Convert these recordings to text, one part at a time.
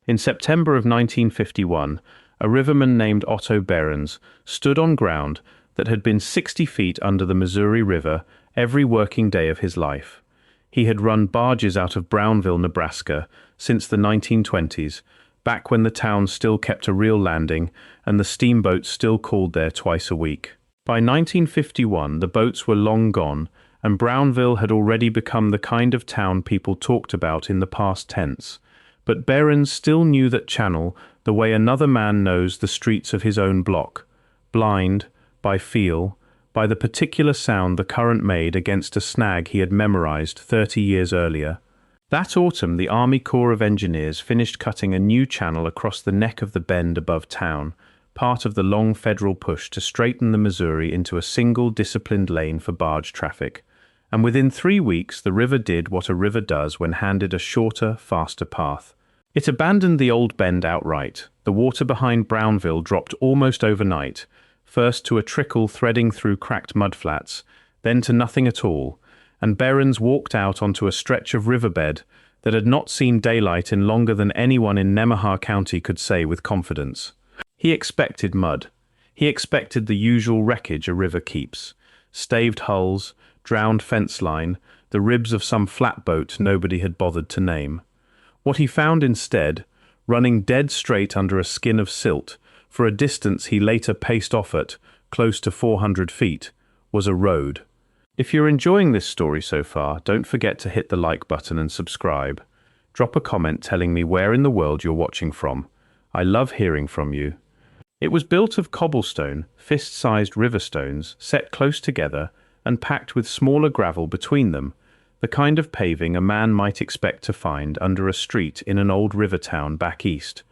In September of 1951, a riverman named Otto Behrens stood on ground that had been 60 feet under the Missouri River every working day of his life. He had run barges out of Brownville, Nebraska, since the 1920s, back when the town still kept a real landing and the steamboats still called there twice a week. By 1951, the boats were long gone, and Brownville had already become the kind of town people talked about in the past tense. But Behrens still knew that channel the way another man knows the streets of his own block, blind, by feel, by the particular sound the current made against a snag he had memorized 30 years earlier. That autumn, the Army Corps of Engineers finished cutting a new channel across the neck of the bend above town, part of the long federal push to straighten the Missouri into a single disciplined lane for barge traffic. And within 3 weeks, the river did what a river does when handed a shorter, faster path. It abandoned the old bend outright. The water behind Brownville dropped almost overnight, first to a trickle threading through cracked mudflats, then to nothing at all, and Behrens walked out onto a stretch of riverbed that had not seen daylight in longer than anyone in Nemaha County could say with confidence. He expected mud. He expected the usual wreckage a river keeps: staved hulls, drowned fence line, the ribs of some flatboat nobody had bothered to name. What he found instead, running dead straight under a skin of silt, for a distance he later paced off at, close to 400 feet, was a road. If you're enjoying this story so far, don't forget to hit the like button and subscribe. Drop a comment telling me where in the world you're watching from. I love hearing from you. It was built of cobblestone, fist-sized river stones, set close together and packed with smaller gravel between them, the kind of paving a man might expect to find under a street in an old river town back east,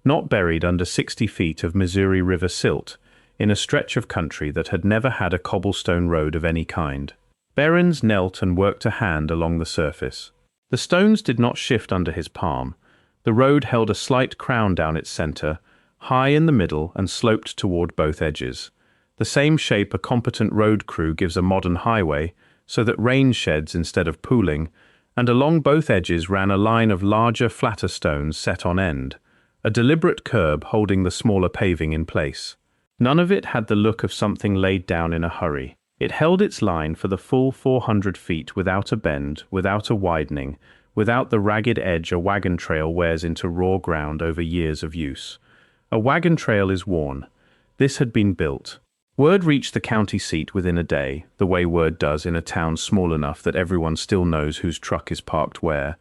not buried under 60 feet of Missouri River silt, in a stretch of country that had never had a cobblestone road of any kind. Behrens knelt and worked a hand along the surface. The stones did not shift under his palm. The road held a slight crown down its center, high in the middle and sloped toward both edges. The same shape a competent road crew gives a modern highway, so that rain sheds instead of pooling, and along both edges ran a line of larger, flatter stones set on end, a deliberate curb holding the smaller paving in place. None of it had the look of something laid down in a hurry. It held its line for the full 400 feet without a bend, without a widening, without the ragged edge a wagon trail wears into raw ground over years of use. A wagon trail is worn. This had been built. Word reached the county seat within a day, the way word does in a town small enough that everyone still knows whose truck is parked where,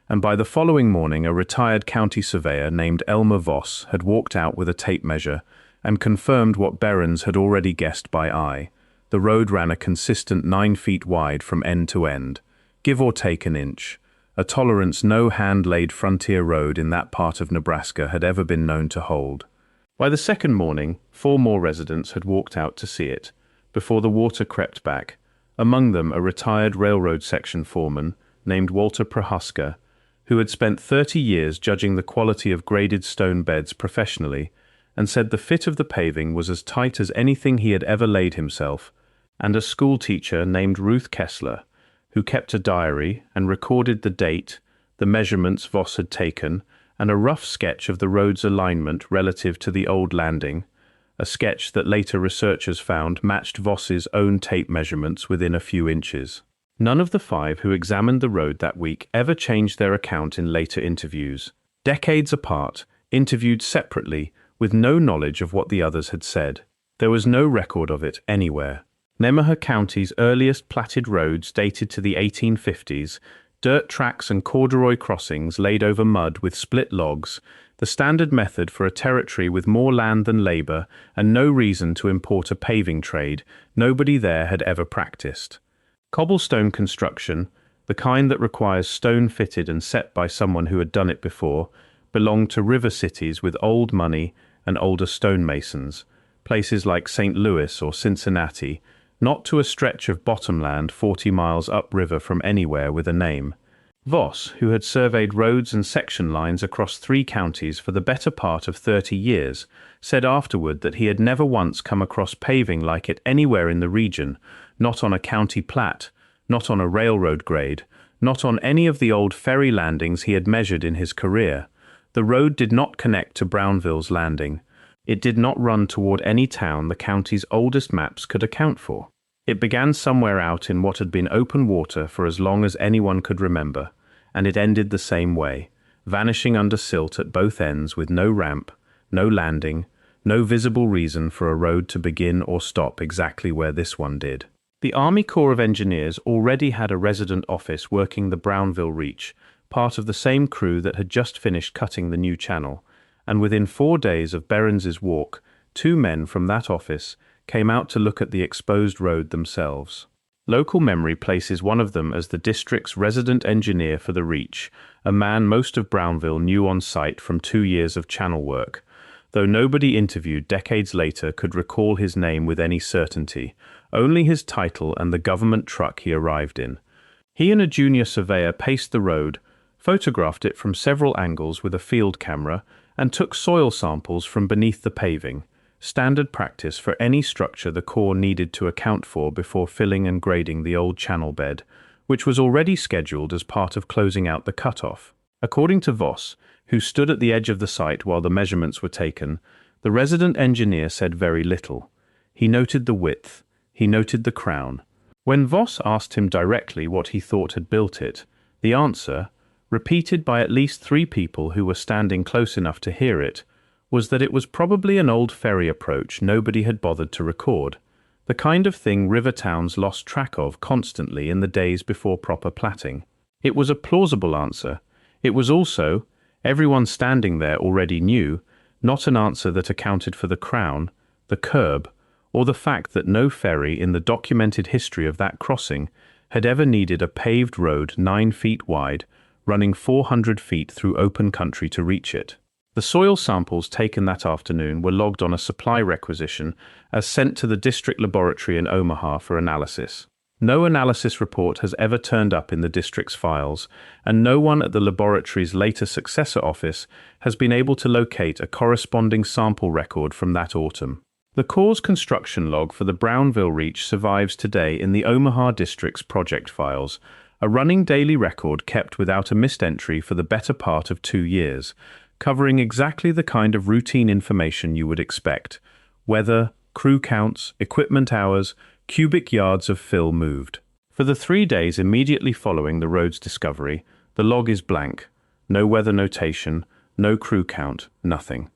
and by the following morning a retired county surveyor named Elmer Voss had walked out with a tape measure and confirmed what Behrens had already guessed by eye. The road ran a consistent 9 feet wide from end to end, give or take an inch, a tolerance no hand-laid frontier road in that part of Nebraska had ever been known to hold. By the second morning, 4 more residents had walked out to see it, before the water crept back, among them a retired railroad section foreman named Walter Prohaska, who had spent 30 years judging the quality of graded stone beds professionally, and said the fit of the paving was as tight as anything he had ever laid himself, and a schoolteacher named Ruth Kessler, who kept a diary and recorded the date, the measurements Voss had taken, and a rough sketch of the road's alignment relative to the old landing, a sketch that later researchers found matched Voss's own tape measurements within a few inches. None of the 5 who examined the road that week ever changed their account in later interviews. Decades apart, interviewed separately, with no knowledge of what the others had said. There was no record of it anywhere. Nemaha County's earliest platted roads dated to the 1850s, dirt tracks and corduroy crossings laid over mud with split logs, the standard method for a territory with more land than labor and no reason to import a paving trade nobody there had ever practiced. Cobblestone construction, the kind that requires stone fitted and set by someone who had done it before, belonged to river cities with old money and older stonemasons, places like St. Louis or Cincinnati, not to a stretch of bottomland 40 miles upriver from anywhere with a name. Voss, who had surveyed roads and section lines across 3 counties for the better part of 30 years, said afterward that he had never once come across paving like it anywhere in the region, not on a county plat, not on a railroad grade, not on any of the old ferry landings he had measured in his career. The road did not connect to Brownville's landing. It did not run toward any town the county's oldest maps could account for. It began somewhere out in what had been open water for as long as anyone could remember, and it ended the same way, vanishing under silt at both ends with no ramp, no landing, no visible reason for a road to begin or stop exactly where this one did. The Army Corps of Engineers already had a resident office working the Brownville Reach, part of the same crew that had just finished cutting the new channel, and within 4 days of Behrens's walk, 2 men from that office came out to look at the exposed road themselves. Local memory places one of them as the district's resident engineer for the Reach, a man most of Brownville knew on sight from 2 years of channel work, though nobody interviewed decades later could recall his name with any certainty, only his title and the government truck he arrived in. He and a junior surveyor paced the road, photographed it from several angles with a field camera, and took soil samples from beneath the paving, standard practice for any structure the Corps needed to account for before filling and grading the old channel bed, which was already scheduled as part of closing out the cutoff. According to Voss, who stood at the edge of the site while the measurements were taken, the resident engineer said very little. He noted the width, he noted the crown. When Voss asked him directly what he thought had built it, the answer, repeated by at least 3 people who were standing close enough to hear it, was that it was probably an old ferry approach nobody had bothered to record, the kind of thing river towns lost track of constantly in the days before proper platting. It was a plausible answer. It was also, everyone standing there already knew, not an answer that accounted for the crown, the curb, or the fact that no ferry in the documented history of that crossing had ever needed a paved road 9 feet wide, running 400 feet through open country to reach it. The soil samples taken that afternoon were logged on a supply requisition as sent to the district laboratory in Omaha for analysis. No analysis report has ever turned up in the district's files, and no one at the laboratory's later successor office has been able to locate a corresponding sample record from that autumn. The Corps' construction log for the Brownville Reach survives today in the Omaha District's project files, a running daily record kept without a missed entry for the better part of 2 years, covering exactly the kind of routine information you would expect: weather, crew counts, equipment hours, cubic yards of fill moved. For the 3 days immediately following the road's discovery, the log is blank. No weather notation, no crew count, nothing.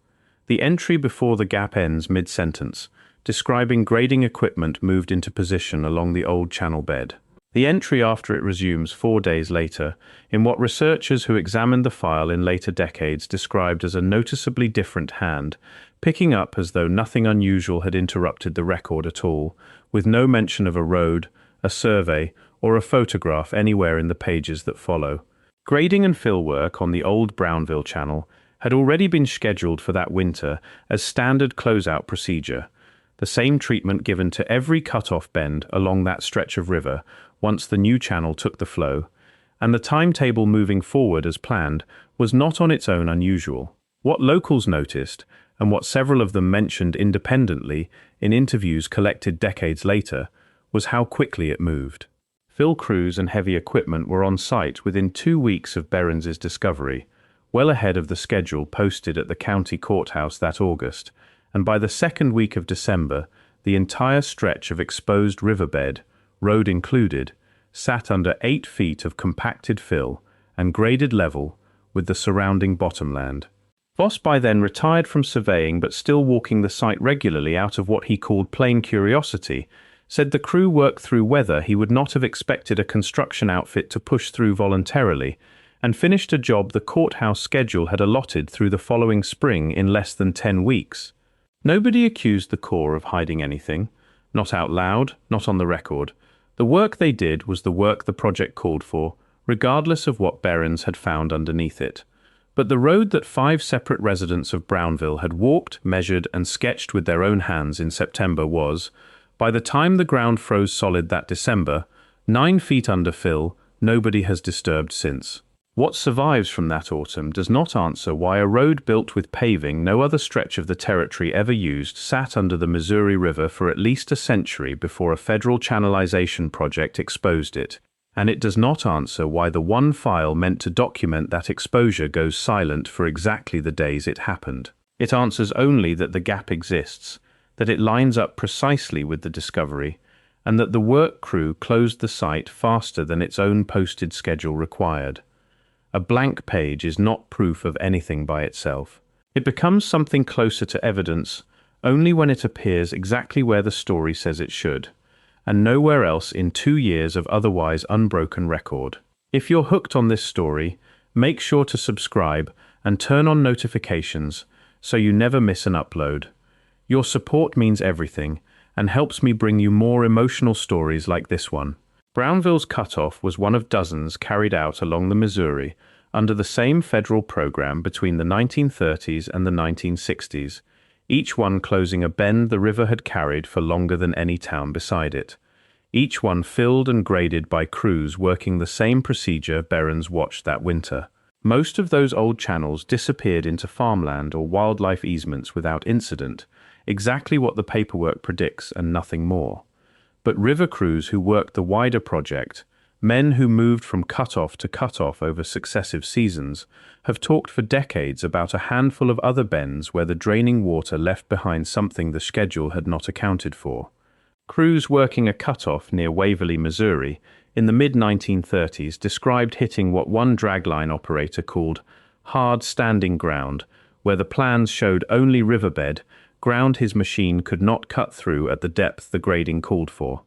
The entry before the gap ends mid-sentence, describing grading equipment moved into position along the old channel bed. The entry after it resumes 4 days later, in what researchers who examined the file in later decades described as a noticeably different hand, picking up as though nothing unusual had interrupted the record at all, with no mention of a road, a survey, or a photograph anywhere in the pages that follow. Grading and fill work on the old Brownville channel had already been scheduled for that winter as standard closeout procedure, the same treatment given to every cut-off bend along that stretch of river once the new channel took the flow, and the timetable moving forward as planned was not on its own unusual. What locals noticed, and what several of them mentioned independently in interviews collected decades later, was how quickly it moved. Fill crews and heavy equipment were on site within 2 weeks of Behrens's discovery, well ahead of the schedule posted at the county courthouse that August, and by the 2nd week of December, the entire stretch of exposed riverbed, road included, sat under 8 feet of compacted fill and graded level with the surrounding bottomland. Voss by then retired from surveying but still walking the site regularly out of what he called plain curiosity, said the crew worked through weather he would not have expected a construction outfit to push through voluntarily, and finished a job the courthouse schedule had allotted through the following spring in less than 10 weeks. Nobody accused the Corps of hiding anything, not out loud, not on the record. The work they did was the work the project called for, regardless of what Behrens had found underneath it. But the road that 5 separate residents of Brownville had walked, measured, and sketched with their own hands in September was, by the time the ground froze solid that December, 9 feet under fill, nobody has disturbed since. What survives from that autumn does not answer why a road built with paving no other stretch of the territory ever used sat under the Missouri River for at least a century before a federal channelization project exposed it. And it does not answer why the one file meant to document that exposure goes silent for exactly the days it happened. It answers only that the gap exists, that it lines up precisely with the discovery, and that the work crew closed the site faster than its own posted schedule required. A blank page is not proof of anything by itself. It becomes something closer to evidence only when it appears exactly where the story says it should, and nowhere else in 2 years of otherwise unbroken record. If you're hooked on this story, make sure to subscribe and turn on notifications so you never miss an upload. Your support means everything and helps me bring you more emotional stories like this one. Brownville's cutoff was one of dozens carried out along the Missouri under the same federal program between the 1930s and the 1960s, each one closing a bend the river had carried for longer than any town beside it. Each one filled and graded by crews working the same procedure Behrens watched that winter. Most of those old channels disappeared into farmland or wildlife easements without incident, exactly what the paperwork predicts and nothing more. But river crews who worked the wider project, men who moved from cutoff to cutoff over successive seasons, have talked for decades about a handful of other bends where the draining water left behind something the schedule had not accounted for. Crews working a cutoff near Waverly, Missouri, in the mid-1930s described hitting what one dragline operator called hard standing ground, where the plans showed only riverbed, ground his machine could not cut through at the depth the grading called for.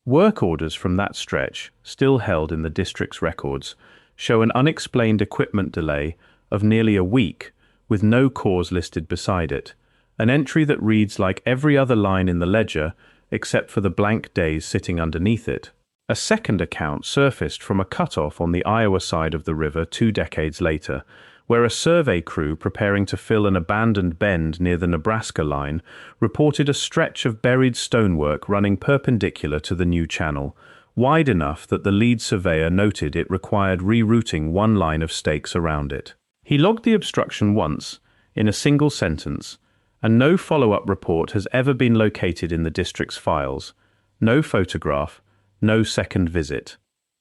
Work orders from that stretch, still held in the district's records, show an unexplained equipment delay of nearly a week, with no cause listed beside it, an entry that reads like every other line in the ledger except for the blank days sitting underneath it. A second account surfaced from a cutoff on the Iowa side of the river 2 decades later, where a survey crew preparing to fill an abandoned bend near the Nebraska line reported a stretch of buried stonework running perpendicular to the new channel, wide enough that the lead surveyor noted it required rerouting one line of stakes around it. He logged the obstruction once, in a single sentence, and no follow-up report has ever been located in the district's files. No photograph, no second visit.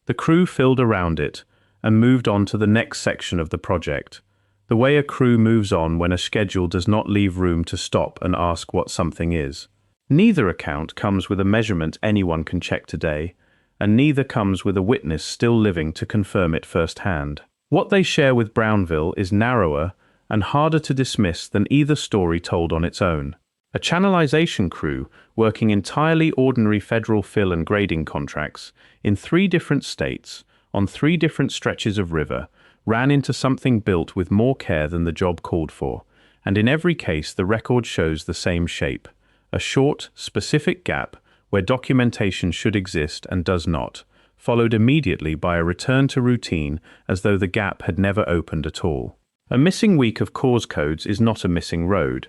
The crew filled around it and moved on to the next section of the project, the way a crew moves on when a schedule does not leave room to stop and ask what something is. Neither account comes with a measurement anyone can check today, and neither comes with a witness still living to confirm it firsthand. What they share with Brownville is narrower and harder to dismiss than either story told on its own. A channelization crew working entirely ordinary federal fill and grading contracts in 3 different states, on 3 different stretches of river, ran into something built with more care than the job called for, and in every case the record shows the same shape, a short, specific gap where documentation should exist and does not, followed immediately by a return to routine as though the gap had never opened at all. A missing week of cause codes is not a missing road,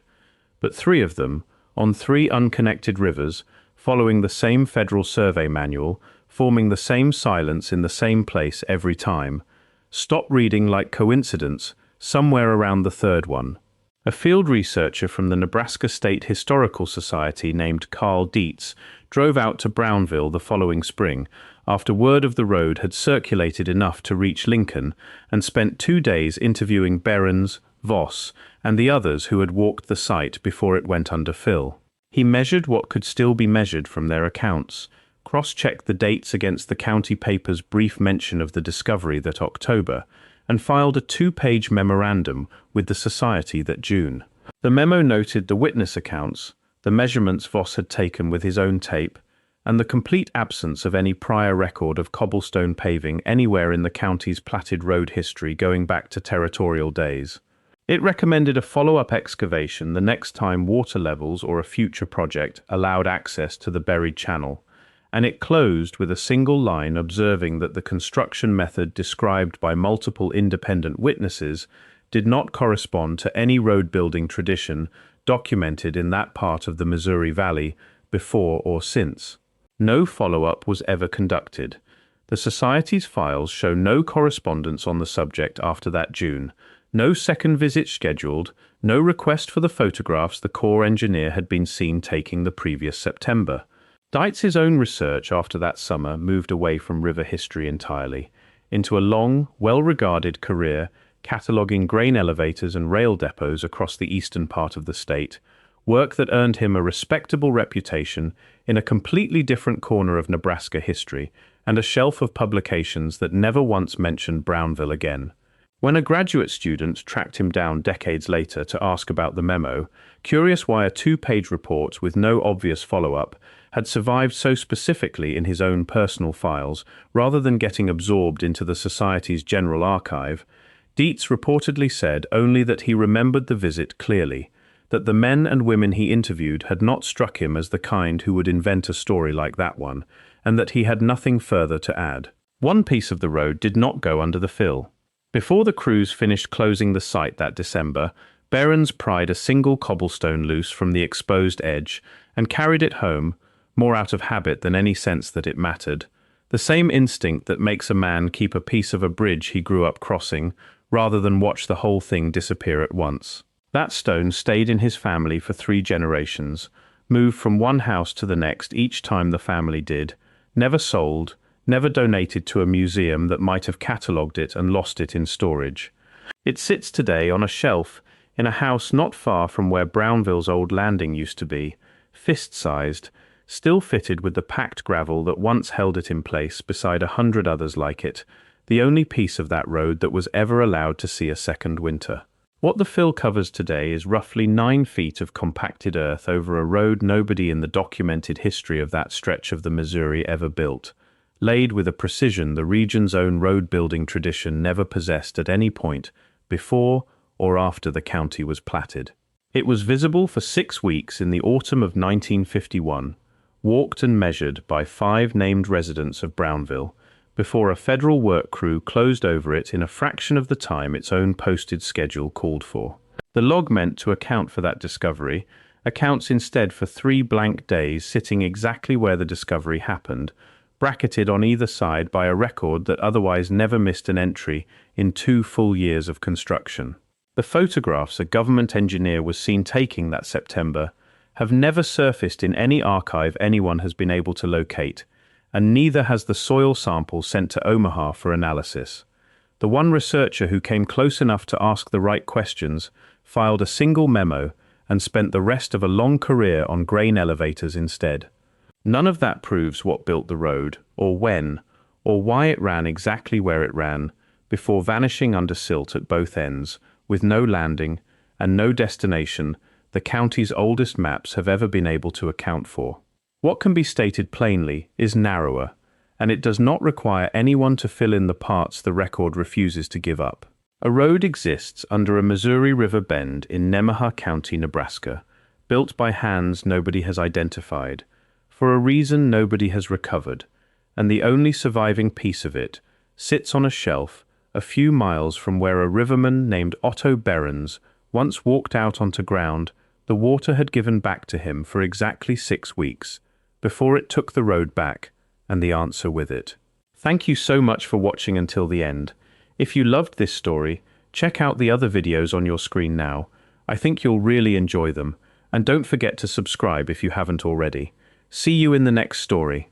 but 3 of them, on 3 unconnected rivers, following the same federal survey manual, forming the same silence in the same place every time, stop reading like coincidence somewhere around the 3rd one. A field researcher from the Nebraska State Historical Society named Carl Dietz drove out to Brownville the following spring after word of the road had circulated enough to reach Lincoln, and spent 2 days interviewing Behrens, Voss, and the others who had walked the site before it went under fill. He measured what could still be measured from their accounts, cross-checked the dates against the county paper's brief mention of the discovery that October, and filed a 2-page memorandum with the society that June. The memo noted the witness accounts, the measurements Voss had taken with his own tape, and the complete absence of any prior record of cobblestone paving anywhere in the county's platted road history going back to territorial days. It recommended a follow-up excavation the next time water levels or a future project allowed access to the buried channel, and it closed with a single line observing that the construction method described by multiple independent witnesses did not correspond to any road-building tradition documented in that part of the Missouri Valley before or since. No follow-up was ever conducted. The Society's files show no correspondence on the subject after that June, no second visit scheduled, no request for the photographs the Corps engineer had been seen taking the previous September. Deitz's own research after that summer moved away from river history entirely, into a long, well-regarded career cataloguing grain elevators and rail depots across the eastern part of the state, work that earned him a respectable reputation in a completely different corner of Nebraska history and a shelf of publications that never once mentioned Brownville again. When a graduate student tracked him down decades later to ask about the memo, curious why a two-page report with no obvious follow-up had survived so specifically in his own personal files rather than getting absorbed into the Society's general archive, Dietz reportedly said only that he remembered the visit clearly, that the men and women he interviewed had not struck him as the kind who would invent a story like that one, and that he had nothing further to add. One piece of the road did not go under the fill. Before the crews finished closing the site that December, Behrens pried a single cobblestone loose from the exposed edge and carried it home, more out of habit than any sense that it mattered, the same instinct that makes a man keep a piece of a bridge he grew up crossing, rather than watch the whole thing disappear at once. That stone stayed in his family for 3 generations, moved from one house to the next each time the family did, never sold, never donated to a museum that might have catalogued it and lost it in storage. It sits today on a shelf in a house not far from where Brownville's old landing used to be, fist-sized, still fitted with the packed gravel that once held it in place beside 100 others like it, the only piece of that road that was ever allowed to see a second winter. What the fill covers today is roughly 9 feet of compacted earth over a road nobody in the documented history of that stretch of the Missouri ever built, laid with a precision the region's own road-building tradition never possessed at any point before or after the county was platted. It was visible for 6 weeks in the autumn of 1951, walked and measured by 5 named residents of Brownville, before a federal work crew closed over it in a fraction of the time its own posted schedule called for. The log meant to account for that discovery accounts instead for 3 blank days sitting exactly where the discovery happened, bracketed on either side by a record that otherwise never missed an entry in 2 full years of construction. The photographs a government engineer was seen taking that September have never surfaced in any archive anyone has been able to locate, and neither has the soil sample sent to Omaha for analysis. The one researcher who came close enough to ask the right questions filed a single memo and spent the rest of a long career on grain elevators instead. None of that proves what built the road, or when, or why it ran exactly where it ran, before vanishing under silt at both ends, with no landing and no destination the county's oldest maps have ever been able to account for. What can be stated plainly is narrower, and it does not require anyone to fill in the parts the record refuses to give up. A road exists under a Missouri River bend in Nemaha County, Nebraska, built by hands nobody has identified, for a reason nobody has recovered, and the only surviving piece of it sits on a shelf a few miles from where a riverman named Otto Behrens once walked out onto ground the water had given back to him for exactly 6 weeks, before it took the road back, and the answer with it. Thank you so much for watching until the end. If you loved this story, check out the other videos on your screen now. I think you'll really enjoy them, and don't forget to subscribe if you haven't already. See you in the next story.